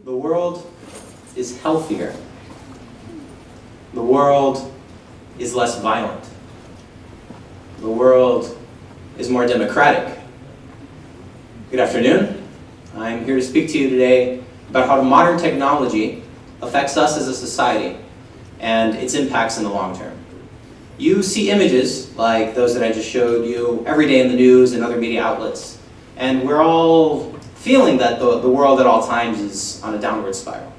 The world is healthier. The world is less violent. The world is more democratic. Good afternoon. I'm here to speak to you today about how modern technology affects us as a society and its impacts in the long term. You see images like those that I just showed you every day in the news and other media outlets, and we're all feeling that the world at all times is on a downward spiral.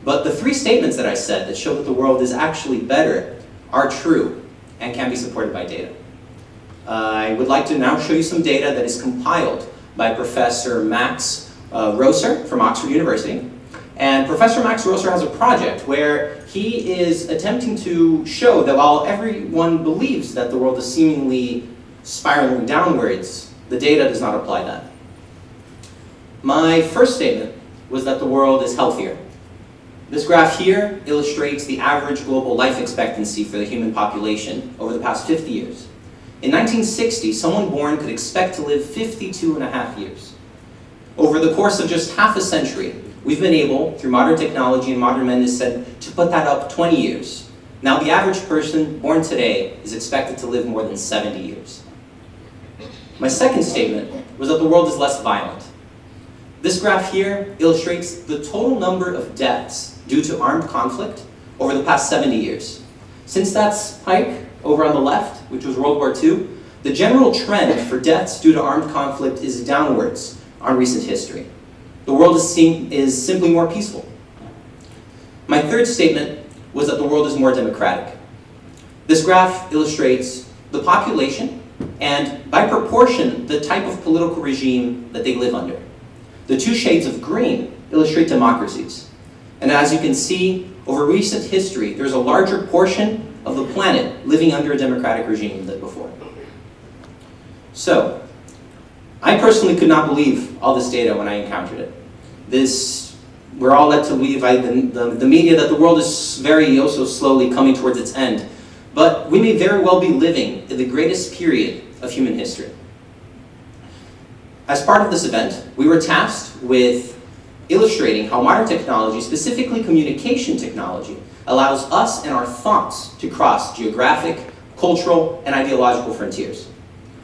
But the three statements that I said that show that the world is actually better are true and can be supported by data. I would like to now show you some data that is compiled by Professor Max Rosser from Oxford University. And Professor Max Rosser has a project where he is attempting to show that while everyone believes that the world is seemingly spiraling downwards, the data does not apply that. My first statement was that the world is healthier. This graph here illustrates the average global life expectancy for the human population over the past 50 years. In 1960, someone born could expect to live 52.5 years. Over the course of just half a century, we've been able, through modern technology and modern medicine, to put that up 20 years. Now the average person born today is expected to live more than 70 years. My second statement was that the world is less violent. This graph here illustrates the total number of deaths due to armed conflict over the past 70 years. Since that spike over on the left, which was World War II, the general trend for deaths due to armed conflict is downwards on recent history. The world is simply more peaceful. My third statement was that the world is more democratic. This graph illustrates the population and, by proportion, the type of political regime that they live under. The two shades of green illustrate democracies. And as you can see, over recent history, there's a larger portion of the planet living under a democratic regime than before. So, I personally could not believe all this data when I encountered it. We're all led to believe by the media that the world is very slowly coming towards its end. But we may very well be living in the greatest period of human history. As part of this event, we were tasked with illustrating how modern technology, specifically communication technology, allows us and our thoughts to cross geographic, cultural, and ideological frontiers.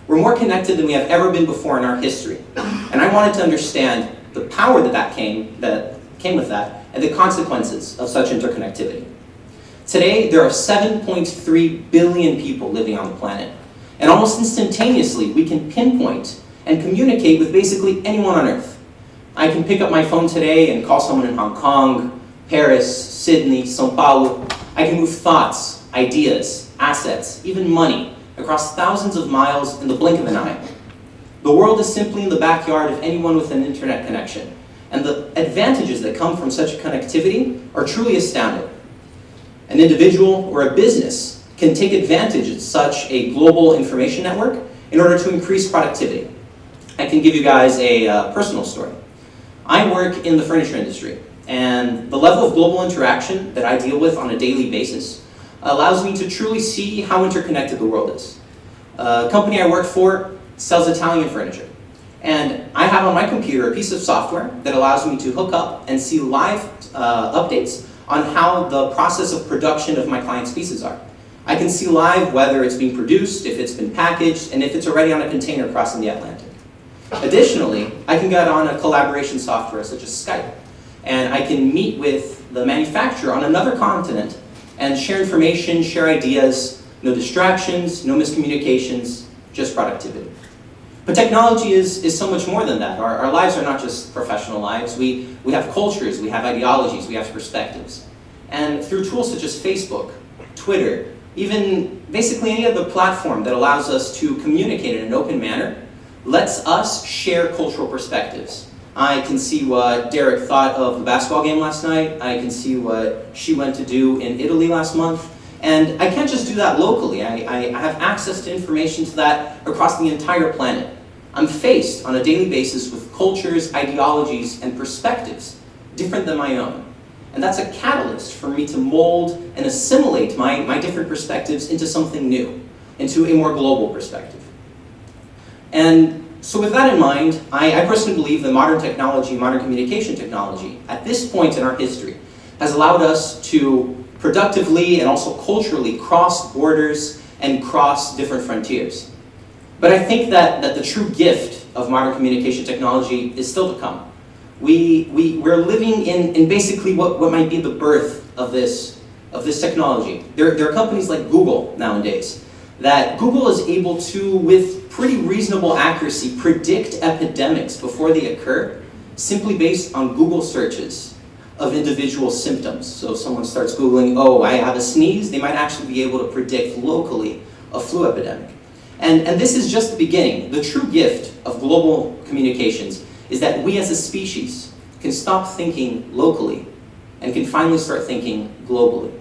We're more connected than we have ever been before in our history. And I wanted to understand the power that came with that, and the consequences of such interconnectivity. Today, there are 7.3 billion people living on the planet. And almost instantaneously, we can pinpoint and communicate with basically anyone on Earth. I can pick up my phone today and call someone in Hong Kong, Paris, Sydney, São Paulo. I can move thoughts, ideas, assets, even money across thousands of miles in the blink of an eye. The world is simply in the backyard of anyone with an internet connection, and the advantages that come from such connectivity are truly astounding. An individual or a business can take advantage of such a global information network in order to increase productivity. I can give you guys a personal story. I work in the furniture industry, and the level of global interaction that I deal with on a daily basis allows me to truly see how interconnected the world is. A company I work for sells Italian furniture, and I have on my computer a piece of software that allows me to hook up and see live updates on how the process of production of my client's pieces are. I can see live whether it's being produced, if it's been packaged, and if it's already on a container crossing the Atlantic. Additionally, I can get on a collaboration software such as Skype, and I can meet with the manufacturer on another continent and share information, share ideas, no distractions, no miscommunications, just productivity. But technology is so much more than that. Our lives are not just professional lives. We have cultures, we have ideologies, we have perspectives. And through tools such as Facebook, Twitter, even basically any other platform that allows us to communicate in an open manner, lets us share cultural perspectives. I can see what Derek thought of the basketball game last night. I can see what she went to do in Italy last month. And I can't just do that locally. I have access to information to that across the entire planet. I'm faced on a daily basis with cultures, ideologies, and perspectives different than my own. And that's a catalyst for me to mold and assimilate my different perspectives into something new, into a more global perspective. And so with that in mind, I personally believe that modern technology, modern communication technology, at this point in our history, has allowed us to productively and also culturally cross borders and cross different frontiers. But I think that the true gift of modern communication technology is still to come. We're living in basically what might be the birth of this technology. There are companies like Google nowadays, that Google is able to, with pretty reasonable accuracy, predict epidemics before they occur, simply based on Google searches of individual symptoms. So if someone starts Googling, oh, I have a sneeze, they might actually be able to predict locally a flu epidemic. And this is just the beginning. The true gift of global communications is that we as a species can stop thinking locally and can finally start thinking globally.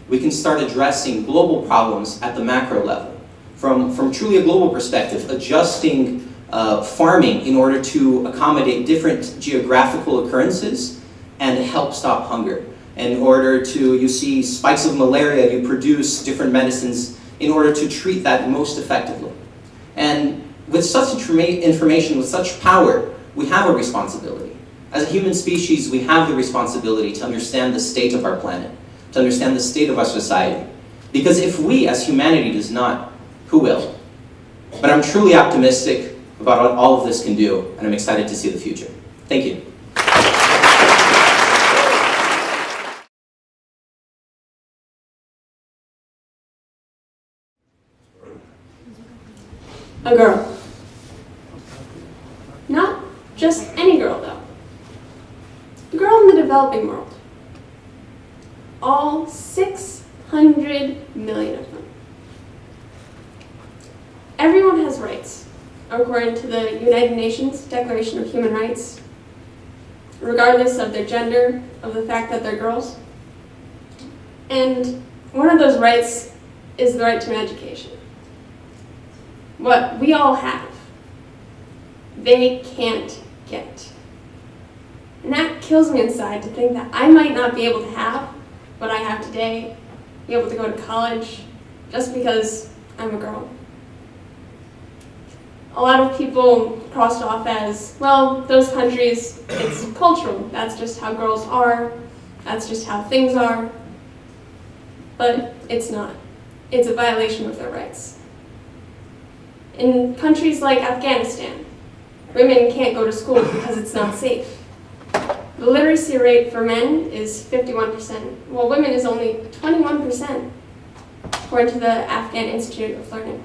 We can start addressing global problems at the macro level, from truly a global perspective, adjusting farming in order to accommodate different geographical occurrences and help stop hunger. In order to, you see spikes of malaria, you produce different medicines in order to treat that most effectively. And with such information, with such power, we have a responsibility. As a human species, we have the responsibility to understand the state of our planet, to understand the state of our society. Because if we, as humanity, does not, who will? But I'm truly optimistic about what all of this can do, and I'm excited to see the future. Thank you. A girl. Not just any girl, though. The girl in the developing world. All 600 million of them. Everyone has rights, according to the United Nations Declaration of Human Rights, regardless of their gender, of the fact that they're girls. And one of those rights is the right to an education. What we all have, they can't get. And that kills me inside to think that I might not be able to have what I have today, be able to go to college, just because I'm a girl. A lot of people crossed off as, well, those countries, it's cultural. That's just how girls are. That's just how things are. But it's not. It's a violation of their rights. In countries like Afghanistan, women can't go to school because it's not safe. The literacy rate for men is 51%, while women is only 21%, according to the Afghan Institute of Learning.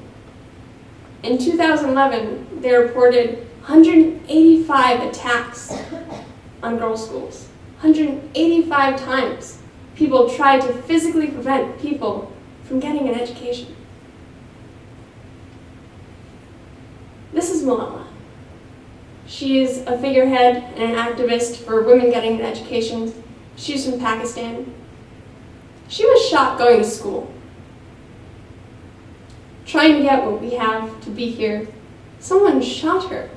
In 2011, they reported 185 attacks on girls' schools. 185 times people tried to physically prevent people from getting an education. This is Malala. She is a figurehead and an activist for women getting an education. She's from Pakistan. She was shot going to school. Trying to get what we have to be here, someone shot her.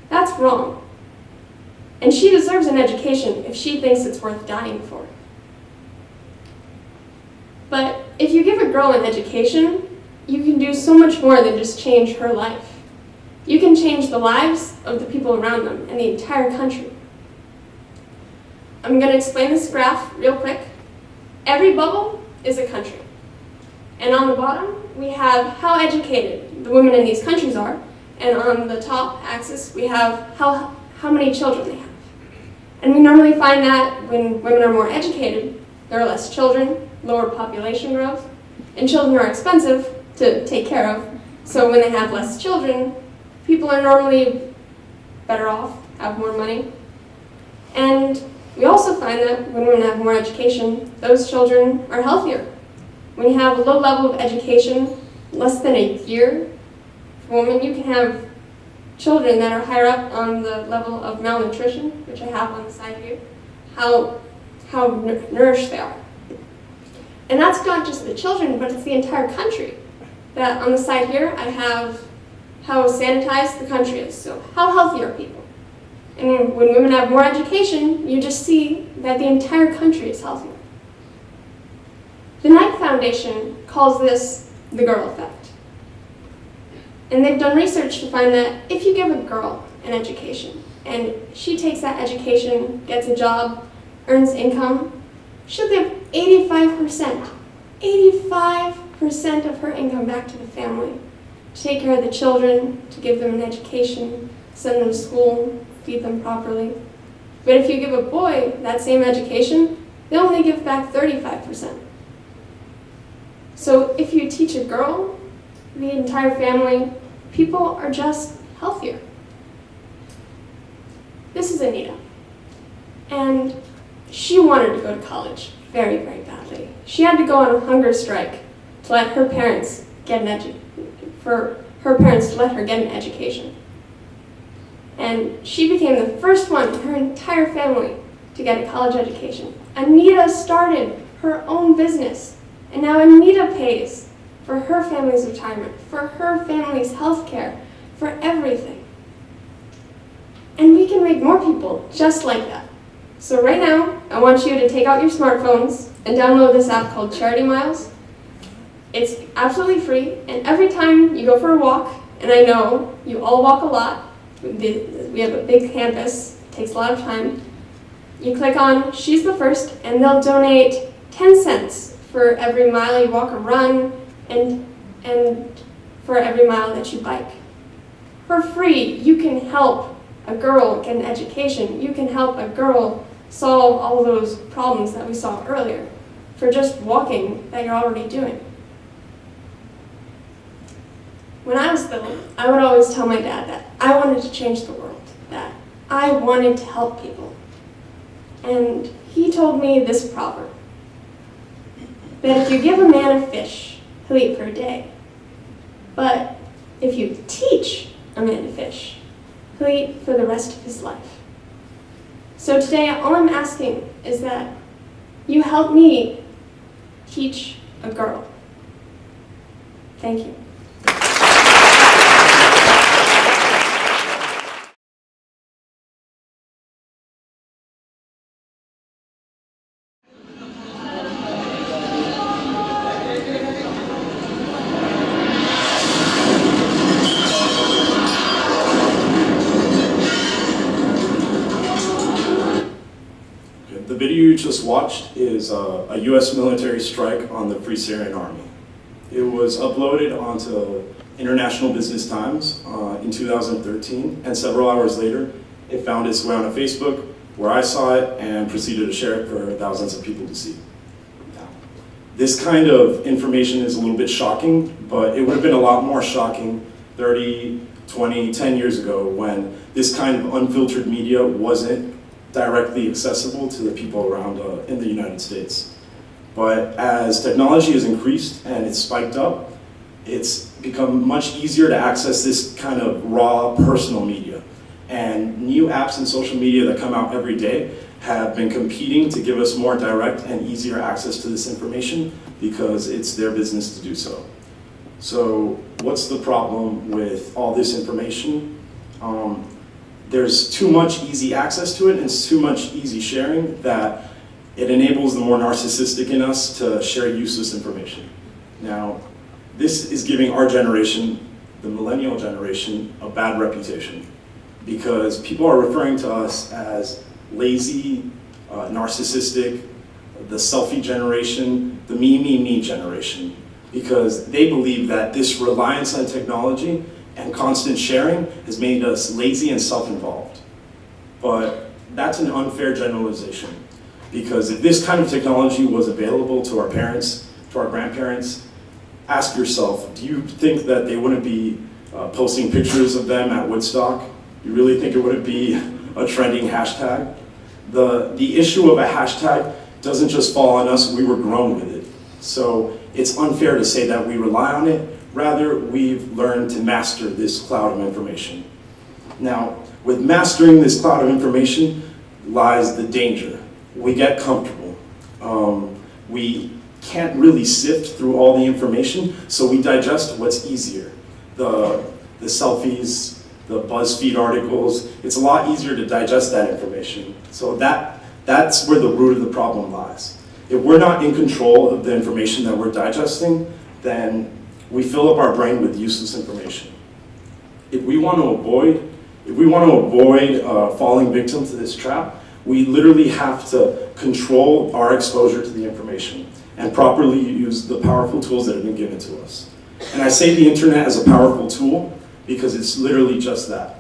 That's wrong. And she deserves an education if she thinks it's worth dying for. But if you give a girl an education, you can do so much more than just change her life. You can change the lives of the people around them and the entire country. I'm going to explain this graph real quick. Every bubble is a country. And on the bottom, we have how educated the women in these countries are. And on the top axis, we have how many children they have. And we normally find that when women are more educated, there are less children, lower population growth, and children are expensive to take care of. So when they have less children, people are normally better off, have more money. And we also find that when women have more education, those children are healthier. When you have a low level of education, less than a year, for women, you can have children that are higher up on the level of malnutrition, which I have on the side here, how nourished they are. And that's not just the children, but it's the entire country. That on the side here, I have how sanitized the country is, so how healthy are people. And when women have more education, you just see that the entire country is healthier. The Knight Foundation calls this the girl effect. And they've done research to find that if you give a girl an education, and she takes that education, gets a job, earns income, she'll give 85% of her income back to the family, to take care of the children, to give them an education, send them to school, feed them properly. But if you give a boy that same education, they only give back 35%. So if you teach a girl, the entire family, people are just healthier. This is Anita. And she wanted to go to college very, very badly. She had to go on a hunger strike to let her parents get an education. And she became the first one in her entire family to get a college education. Anita started her own business, and now Anita pays for her family's retirement, for her family's health care, for everything. And we can make more people just like that. So right now, I want you to take out your smartphones and download this app called Charity Miles. It's absolutely free, and every time you go for a walk, and I know you all walk a lot, we have a big campus, it takes a lot of time, you click on She's the First, and they'll donate 10 cents for every mile you walk or run, and for every mile that you bike. For free, you can help a girl get an education. You can help a girl solve all those problems that we saw earlier for just walking that you're already doing. When I was little, I would always tell my dad that I wanted to change the world, that I wanted to help people. And he told me this proverb, that if you give a man a fish, he'll eat for a day. But if you teach a man to fish, he'll eat for the rest of his life. So today, all I'm asking is that you help me teach a girl. Thank you. The video you just watched is a U.S. military strike on the Free Syrian Army. It was uploaded onto International Business Times in 2013, and several hours later, it found its way onto Facebook, where I saw it and proceeded to share it for thousands of people to see. Now, this kind of information is a little bit shocking, but it would have been a lot more shocking 30, 20, 10 years ago when this kind of unfiltered media wasn't directly accessible to the people around in the United States. But as technology has increased and it's spiked up, it's become much easier to access this kind of raw personal media. And new apps and social media that come out every day have been competing to give us more direct and easier access to this information because it's their business to do so. So what's the problem with all this information? There's too much easy access to it and it's too much easy sharing that it enables the more narcissistic in us to share useless information. Now, this is giving our generation, the millennial generation, a bad reputation because people are referring to us as lazy, narcissistic, the selfie generation, the me generation, because they believe that this reliance on technology and constant sharing has made us lazy and self-involved. But that's an unfair generalization, because if this kind of technology was available to our parents, to our grandparents, ask yourself, do you think that they wouldn't be posting pictures of them at Woodstock? You really think it wouldn't be a trending hashtag? The issue of a hashtag doesn't just fall on us, we were grown with it. So it's unfair to say that we rely on it. Rather, we've learned to master this cloud of information. Now, with mastering this cloud of information lies the danger. We get comfortable. We can't really sift through all the information, so we digest what's easier. The selfies, the BuzzFeed articles, it's a lot easier to digest that information. So that's where the root of the problem lies. If we're not in control of the information that we're digesting, then we fill up our brain with useless information. If we want to avoid falling victim to this trap, we literally have to control our exposure to the information and properly use the powerful tools that have been given to us. And I say the internet as a powerful tool because it's literally just that.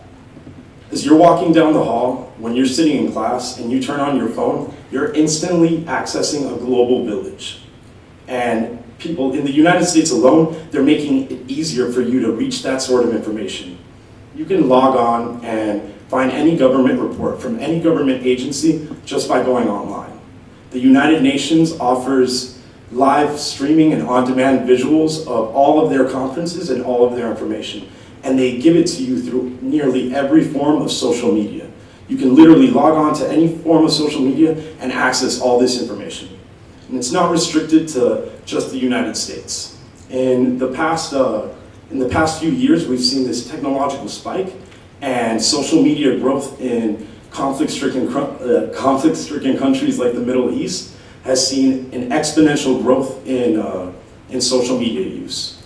As you're walking down the hall, when you're sitting in class and you turn on your phone, you're instantly accessing a global village. And people in the United States alone, they're making it easier for you to reach that sort of information. You can log on and find any government report from any government agency just by going online. The United Nations offers live streaming and on-demand visuals of all of their conferences and all of their information. And they give it to you through nearly every form of social media. You can literally log on to any form of social media and access all this information. And it's not restricted to just the United States. In the past few years, we've seen this technological spike and social media growth in conflict-stricken countries like the Middle East has seen an exponential growth in social media use.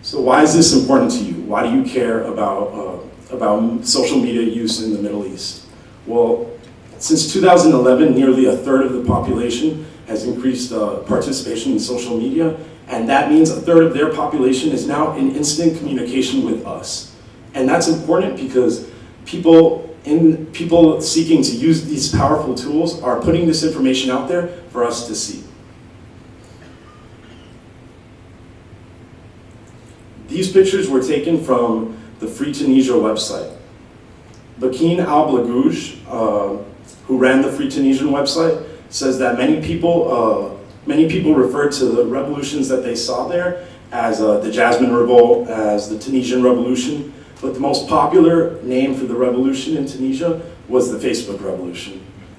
So why is this important to you? Why do you care about social media use in the Middle East? Well, since 2011, nearly a third of the population has increased participation in social media, and that means a third of their population is now in instant communication with us. And that's important because people seeking to use these powerful tools are putting this information out there for us to see. These pictures were taken from the Free Tunisia website. Bakin al-Blagouj, who ran the Free Tunisian website, says that many people refer to the revolutions that they saw there as the Jasmine Revolt, as the Tunisian Revolution, but the most popular name for the revolution in Tunisia was the Facebook Revolution.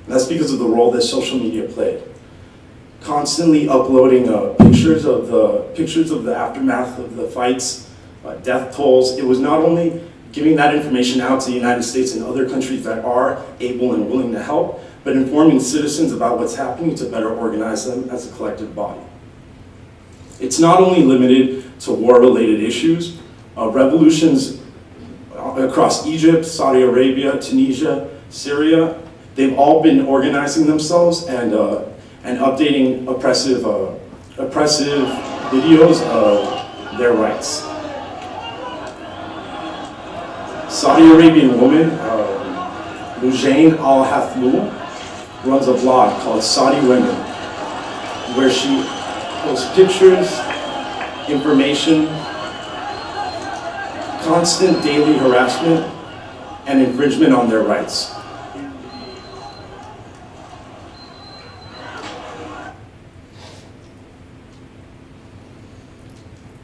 And that's because of the role that social media played. Constantly uploading pictures of the aftermath of the fights, death tolls. It was not only giving that information out to the United States and other countries that are able and willing to help, but informing citizens about what's happening to better organize them as a collective body. It's not only limited to war-related issues. Revolutions across Egypt, Saudi Arabia, Tunisia, Syria, they've all been organizing themselves and updating oppressive videos of their rights. Saudi Arabian woman, Lujain al-Hathlou, runs a blog called Saudi Women, where she posts pictures, information, constant daily harassment, and infringement on their rights.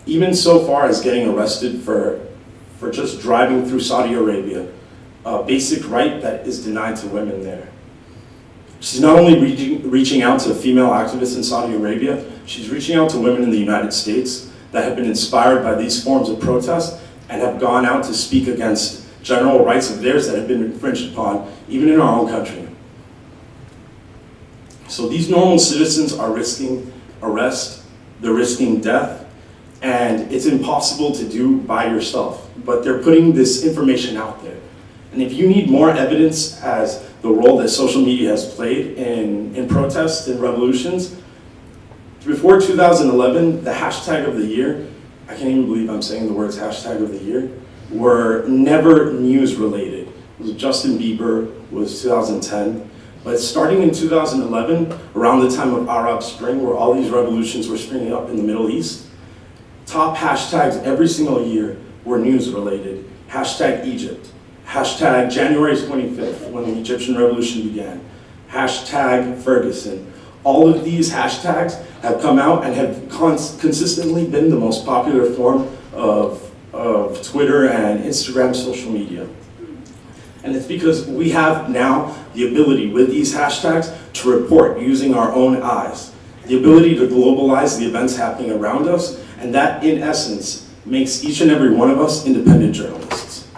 Even so far as getting arrested for just driving through Saudi Arabia, a basic right that is denied to women there. She's not only reaching out to female activists in Saudi Arabia, she's reaching out to women in the United States that have been inspired by these forms of protest and have gone out to speak against general rights of theirs that have been infringed upon, even in our own country. So these normal citizens are risking arrest, they're risking death, and it's impossible to do by yourself, but they're putting this information out there. And if you need more evidence as the role that social media has played in protests and revolutions, before 2011, the hashtag of the year, I can't even believe I'm saying the words hashtag of the year, were never news related. It was Justin Bieber, was 2010. But starting in 2011, around the time of Arab Spring, where all these revolutions were springing up in the Middle East, top hashtags every single year were news related. Hashtag Egypt, hashtag January 25th, when the Egyptian Revolution began, hashtag Ferguson. All of these hashtags have come out and have consistently been the most popular form of Twitter and Instagram social media. And it's because we have now the ability with these hashtags to report using our own eyes, the ability to globalize the events happening around us, and that in essence makes each and every one of us independent journalists.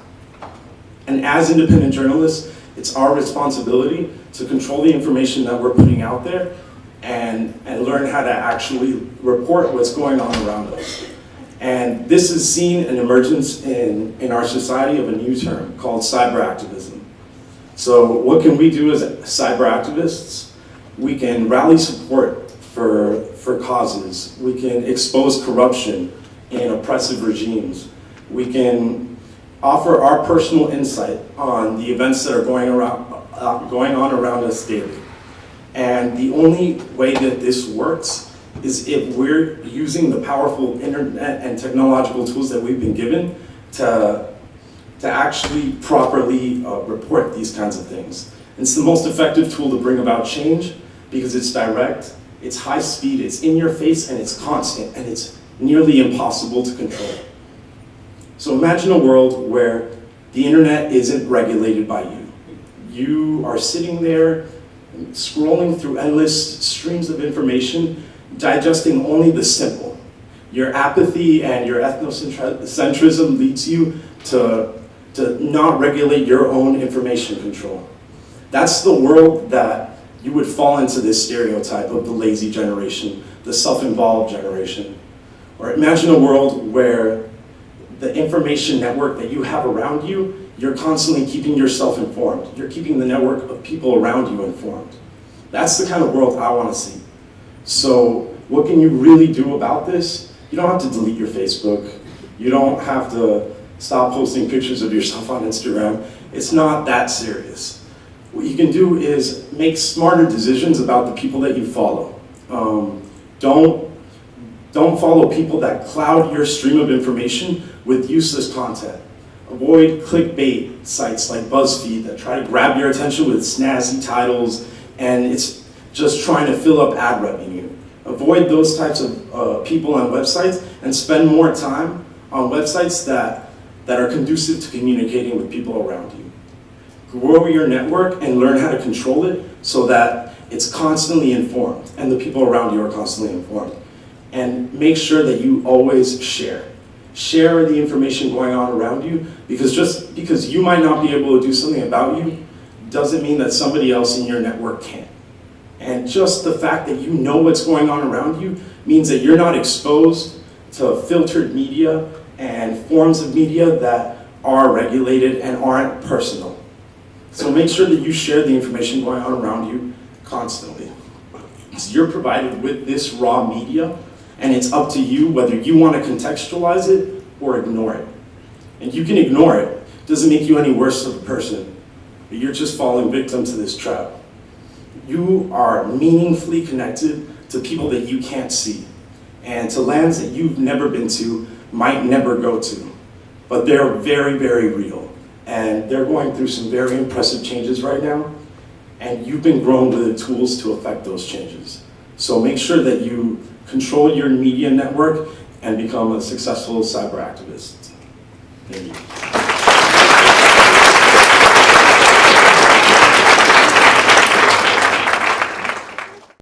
And as independent journalists, it's our responsibility to control the information that we're putting out there and learn how to actually report what's going on around us. And this has seen an emergence in our society of a new term called cyber activism. So what can we do as cyber activists? We can rally support for causes. We can expose corruption in oppressive regimes. We can offer our personal insight on the events that are going on around us daily. And the only way that this works is if we're using the powerful internet and technological tools that we've been given to actually properly report these kinds of things. It's the most effective tool to bring about change because it's direct, it's high speed, it's in your face, and it's constant, and it's nearly impossible to control. So imagine a world where the internet isn't regulated by you. You are sitting there scrolling through endless streams of information, digesting only the simple. Your apathy and your ethnocentrism leads you to not regulate your own information control. That's the world that you would fall into this stereotype of the lazy generation, the self-involved generation. Or imagine a world where the information network that you have around you, you're constantly keeping yourself informed. You're keeping the network of people around you informed. That's the kind of world I want to see. So what can you really do about this? You don't have to delete your Facebook. You don't have to stop posting pictures of yourself on Instagram. It's not that serious. What you can do is make smarter decisions about the people that you follow. Don't follow people that cloud your stream of information with useless content. Avoid clickbait sites like BuzzFeed that try to grab your attention with snazzy titles and it's just trying to fill up ad revenue. Avoid those types of people on websites and spend more time on websites that are conducive to communicating with people around you. Grow your network and learn how to control it so that it's constantly informed and the people around you are constantly informed. And make sure that you always share. Share the information going on around you because just because you might not be able to do something about you doesn't mean that somebody else in your network can't. And just the fact that you know what's going on around you means that you're not exposed to filtered media and forms of media that are regulated and aren't personal. So make sure that you share the information going on around you constantly. So you're provided with this raw media, and it's up to you whether you want to contextualize it or ignore it. And you can ignore it. It doesn't make you any worse of a person, but you're just falling victim to this trap. You are meaningfully connected to people that you can't see, and to lands that you've never been to, might never go to. But they're very, very real. And they're going through some very impressive changes right now, and you've been grown with the tools to affect those changes. So make sure that you control your media network and become a successful cyber activist. Thank you.